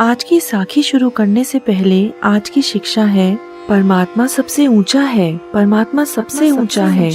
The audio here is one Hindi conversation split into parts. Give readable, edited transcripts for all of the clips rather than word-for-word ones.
आज की साखी शुरू करने से पहले आज की शिक्षा है, परमात्मा सबसे ऊंचा है। परमात्मा सबसे ऊंचा है।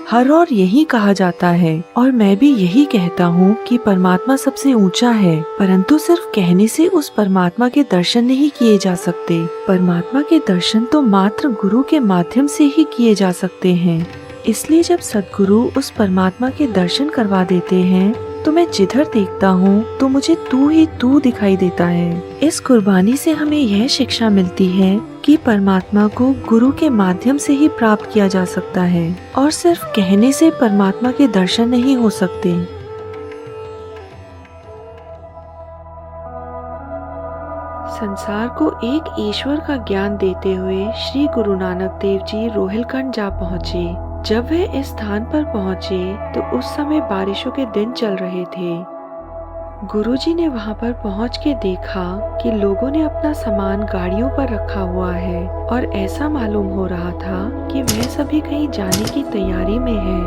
हर और यही कहा जाता है और मैं भी यही कहता हूँ कि परमात्मा सबसे ऊंचा है, परंतु सिर्फ कहने से उस परमात्मा के दर्शन नहीं किए जा सकते। परमात्मा के दर्शन तो मात्र गुरु के माध्यम से ही किए जा सकते हैं। इसलिए जब सद्गुरु उस परमात्मा के दर्शन करवा देते हैं तो मैं जिधर देखता हूँ तो मुझे तू ही तू दिखाई देता है। इस कुर्बानी से हमें यह शिक्षा मिलती है कि परमात्मा को गुरु के माध्यम से ही प्राप्त किया जा सकता है और सिर्फ कहने से परमात्मा के दर्शन नहीं हो सकते। संसार को एक ईश्वर का ज्ञान देते हुए श्री गुरु नानक देव जी रोहिलखंड जा पहुँचे। जब वे इस स्थान पर पहुँचे तो उस समय बारिशों के दिन चल रहे थे। गुरुजी ने वहां पर पहुंच के देखा कि लोगों ने अपना सामान गाड़ियों पर रखा हुआ है और ऐसा मालूम हो रहा था कि वह सभी कहीं जाने की तैयारी में है।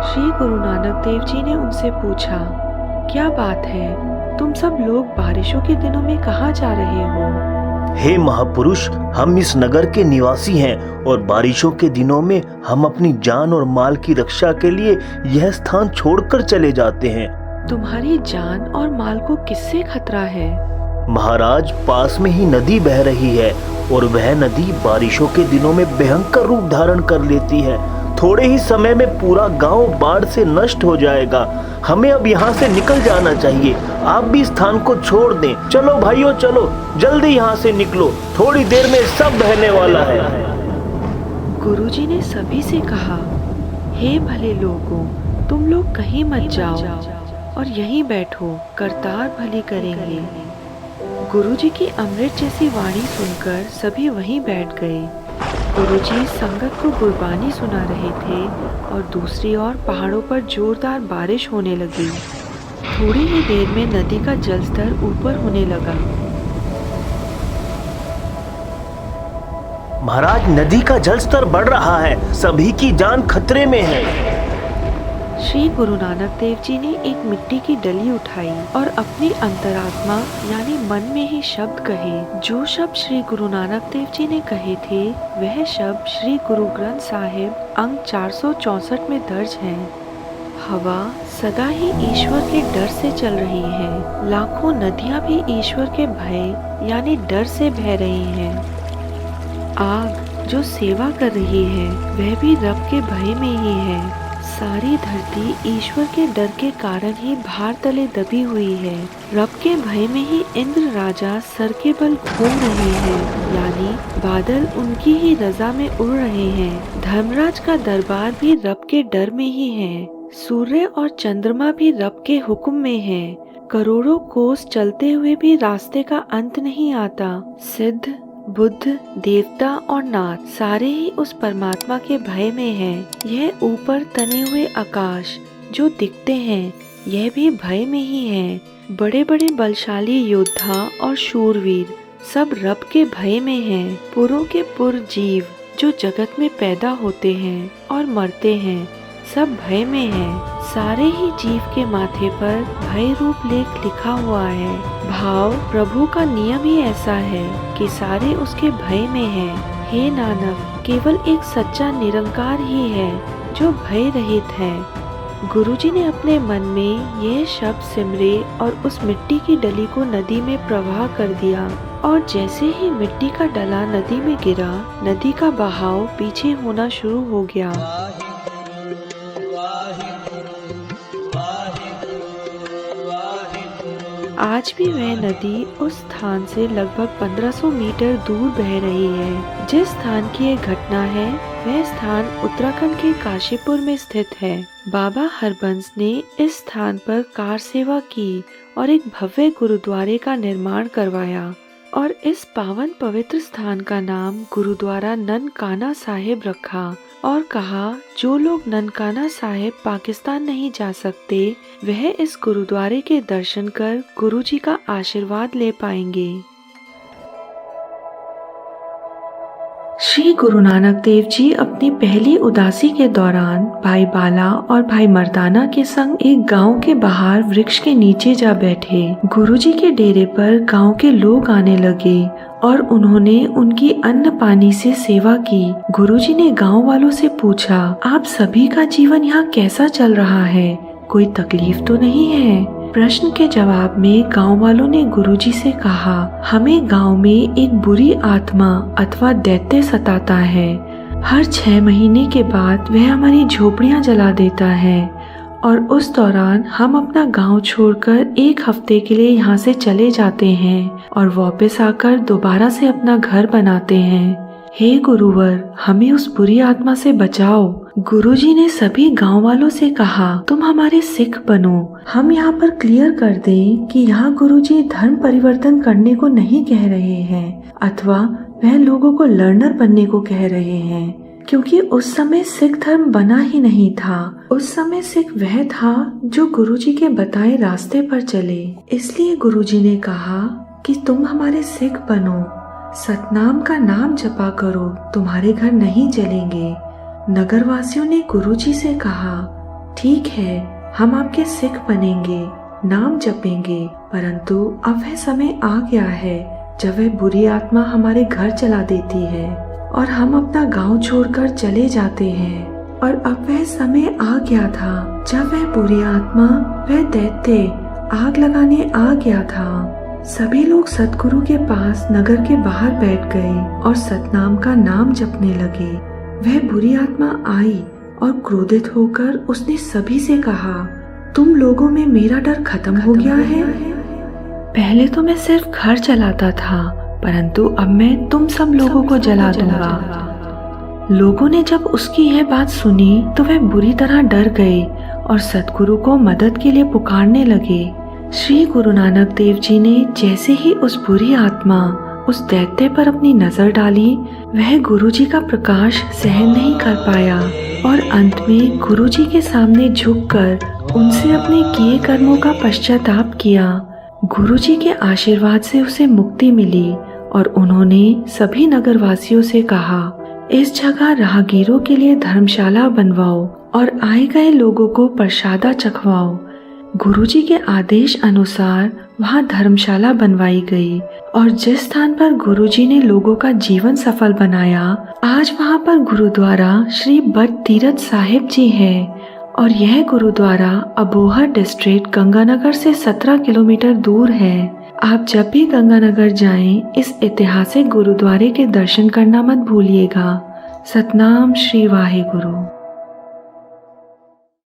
श्री गुरु नानक देव जी ने उनसे पूछा, क्या बात है, तुम सब लोग बारिशों के दिनों में कहाँ जा रहे हो? हे महापुरुष, हम इस नगर के निवासी हैं और बारिशों के दिनों में हम अपनी जान और माल की रक्षा के लिए यह स्थान छोड़कर चले जाते हैं। तुम्हारी जान और माल को किससे खतरा है? महाराज, पास में ही नदी बह रही है और वह नदी बारिशों के दिनों में भयंकर रूप धारण कर लेती है। थोड़े ही समय में पूरा गांव बाढ़ से नष्ट हो जाएगा। हमें अब यहाँ से निकल जाना चाहिए। आप भी स्थान को छोड़ दें। चलो भाइयों, चलो जल्दी यहाँ से निकलो, थोड़ी देर में सब बहने वाला है। गुरुजी ने सभी से कहा, हे भले लोगों, तुम लोग कहीं मत जाओ और यहीं बैठो, करतार भली करेंगे। गुरुजी की अमृत जैसी वाणी सुनकर सभी वहीं बैठ गए। गुरुजी संगत को गुरबानी सुना रहे थे और दूसरी ओर पहाड़ों पर जोरदार बारिश होने लगी। थोड़ी ही देर में नदी का जलस्तर ऊपर होने लगा। महाराज, नदी का जलस्तर बढ़ रहा है, सभी की जान खतरे में है। श्री गुरु नानक देव जी ने एक मिट्टी की डली उठाई और अपनी अंतरात्मा यानी मन में ही शब्द कहे। जो शब्द श्री गुरु नानक देव जी ने कहे थे वह शब्द श्री गुरु ग्रंथ साहिब अंक 464 में दर्ज है। हवा सदा ही ईश्वर के डर से चल रही है। लाखों नदियां भी ईश्वर के भय यानी डर से बह रही हैं। आग जो सेवा कर रही है वह भी रब के भय में ही है। सारी धरती ईश्वर के डर के कारण ही भार तले दबी हुई है। रब के भय में ही इंद्र राजा सर के बल घूम रहे हैं, यानी बादल उनकी ही रजा में उड़ रहे हैं। धर्मराज का दरबार भी रब के डर में ही है। सूर्य और चंद्रमा भी रब के हुक्म में है। करोड़ों कोस चलते हुए भी रास्ते का अंत नहीं आता। सिद्ध, बुद्ध, देवता और नाथ सारे ही उस परमात्मा के भय में हैं। यह ऊपर तने हुए आकाश जो दिखते हैं यह भी भय में ही हैं। बड़े बड़े बलशाली योद्धा और शूरवीर सब रब के भय में हैं। पुरों के पुर जीव जो जगत में पैदा होते हैं और मरते हैं सब भय में हैं। सारे ही जीव के माथे पर भय रूप लेख लिखा हुआ है। भाव प्रभु का नियम ही ऐसा है कि सारे उसके भय में हैं। हे नानक, केवल एक सच्चा निरंकार ही है जो भय रहित है। गुरुजी ने अपने मन में यह शब्द सिमरे और उस मिट्टी की डली को नदी में प्रवाह कर दिया और जैसे ही मिट्टी का डला नदी में गिरा, नदी का बहाव पीछे होना शुरू हो गया। आज भी वह नदी उस स्थान से लगभग 1500 मीटर दूर बह रही है। जिस स्थान की ये घटना है वह स्थान उत्तराखंड के काशीपुर में स्थित है। बाबा हरबंस ने इस स्थान पर कार सेवा की और एक भव्य गुरुद्वारे का निर्माण करवाया और इस पावन पवित्र स्थान का नाम गुरुद्वारा ननकाना साहिब रखा और कहा, जो लोग ननकाना साहिब पाकिस्तान नहीं जा सकते वह इस गुरुद्वारे के दर्शन कर गुरुजी का आशीर्वाद ले पाएंगे। श्री गुरु नानक देव जी अपनी पहली उदासी के दौरान भाई बाला और भाई मर्दाना के संग एक गांव के बाहर वृक्ष के नीचे जा बैठे। गुरुजी के डेरे पर गांव के लोग आने लगे और उन्होंने उनकी अन्न पानी से सेवा की। गुरुजी ने गांव वालों से पूछा, आप सभी का जीवन यहाँ कैसा चल रहा है? कोई तकलीफ तो नहीं है? प्रश्न के जवाब में गांव वालों ने गुरुजी से कहा, हमें गांव में एक बुरी आत्मा अथवा दैत्य सताता है। हर 6 महीने के बाद वह हमारी झोपड़ियां जला देता है और उस दौरान हम अपना गांव छोड़कर 1 हफ्ते के लिए यहाँ से चले जाते हैं और वापस आकर दोबारा से अपना घर बनाते हैं। हे गुरुवर, हमें उस बुरी आत्मा से बचाओ। गुरुजी ने सभी गांव वालों से कहा, तुम हमारे सिख बनो। हम यहाँ पर क्लियर कर दें कि यहाँ गुरुजी धर्म परिवर्तन करने को नहीं कह रहे हैं अथवा वह लोगों को लर्नर बनने को कह रहे हैं, क्योंकि उस समय सिख धर्म बना ही नहीं था। उस समय सिख वह था जो गुरुजी के बताए रास्ते पर चले। इसलिए गुरुजी ने कहा कि तुम हमारे सिख बनो, सतनाम का नाम जपा करो, तुम्हारे घर नहीं जलेंगे। नगरवासियों ने गुरुजी से कहा, ठीक है, हम आपके सिख बनेंगे, नाम जपेंगे, परंतु अब वह समय आ गया है जब वह बुरी आत्मा हमारे घर चला देती है और हम अपना गांव छोड़कर चले जाते हैं। और अब वह समय आ गया था जब वह बुरी आत्मा, वह दैत्य आग लगाने आ गया था। सभी लोग सतगुरु के पास नगर के बाहर बैठ गए और सतनाम का नाम जपने लगे। वह बुरी आत्मा आई और क्रोधित होकर उसने सभी से कहा, तुम लोगों में मेरा डर खत्म हो गया है? पहले तो मैं सिर्फ घर जलाता था, परंतु अब मैं तुम सब लोगों को जला दूंगा। लोगों ने जब उसकी यह बात सुनी तो वह बुरी तरह डर गए और सतगुरु को मदद के लिए पुकारने लगे। श्री गुरु नानक देव जी ने जैसे ही उस बुरी आत्मा, उस दैत्य पर अपनी नजर डाली, वह गुरुजी का प्रकाश सहन नहीं कर पाया और अंत में गुरुजी के सामने झुककर उनसे अपने किए कर्मों का पश्चाताप किया। गुरुजी के आशीर्वाद से उसे मुक्ति मिली और उन्होंने सभी नगरवासियों से कहा, इस जगह राहगीरों के लिए धर्मशाला बनवाओ और आए गए लोगों को प्रसादा चखवाओ। गुरुजी के आदेश अनुसार वहाँ धर्मशाला बनवाई गई और जिस स्थान पर गुरुजी ने लोगों का जीवन सफल बनाया, आज वहाँ पर गुरुद्वारा श्री बट तीरथ साहिब जी है और यह गुरुद्वारा अबोहर डिस्ट्रिक्ट गंगानगर से 17 किलोमीटर दूर है। आप जब भी गंगानगर जाएं, इस ऐतिहासिक गुरुद्वारे के दर्शन करना मत भूलिएगा। सतनाम श्री वाहे गुरु।